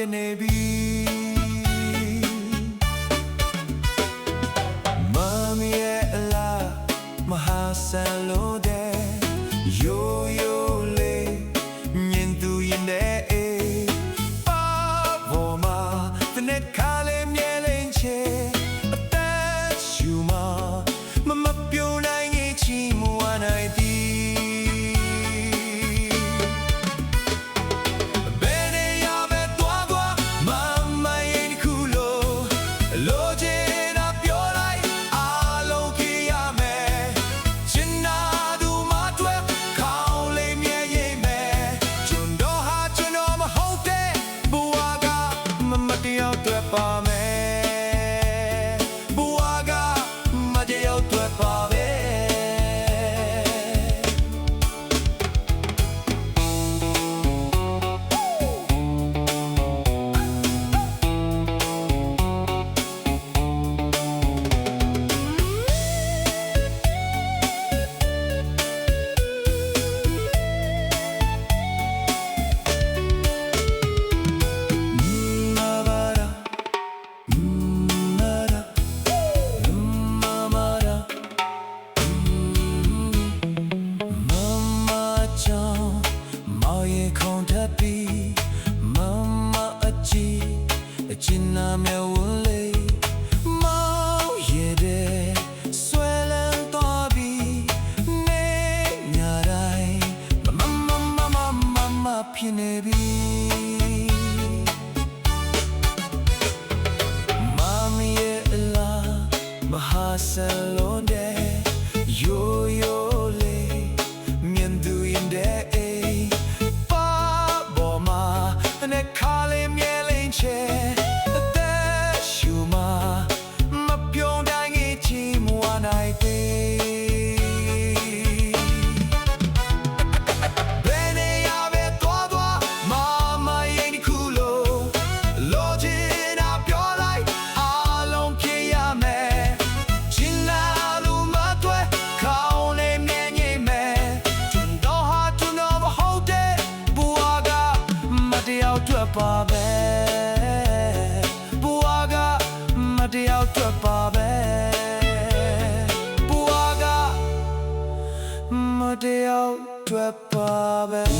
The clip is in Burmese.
ဖြစ်နေပြီမမရဲ့အလားမဟာဆန်လို့တဲ့ရိုးရိုးလေးမြင်သူရင်တဲ့အေးပါဘောမှာတနေ့ခါလေးမြဲလိမ့်ချေအသက်ရှူမှာမပြိုနိုင်ရင်ချီမဝနိုင်သည်ပါမယ်ဘဝကမတယောက်တွေ့ပါပဲကျင်နာမြဝလေးမောင်ရတဲ့ဆွဲလန်းသွားပြီးနေညတိုင်းမဖြစ်နေပြီမမရဲ့အလားမဟာဆန်လို့တဲ့ရိုးရိုးလေးမြင်သူရင်တဲ့အေးပါဘောမှာနဲ့ခါလေးမြဲလိမ့်ချေထွက်ပါပဲဘဝကမတယောက်ထွက်ပါပဲဘဝကမတယောက်ထွက်ပါပဲ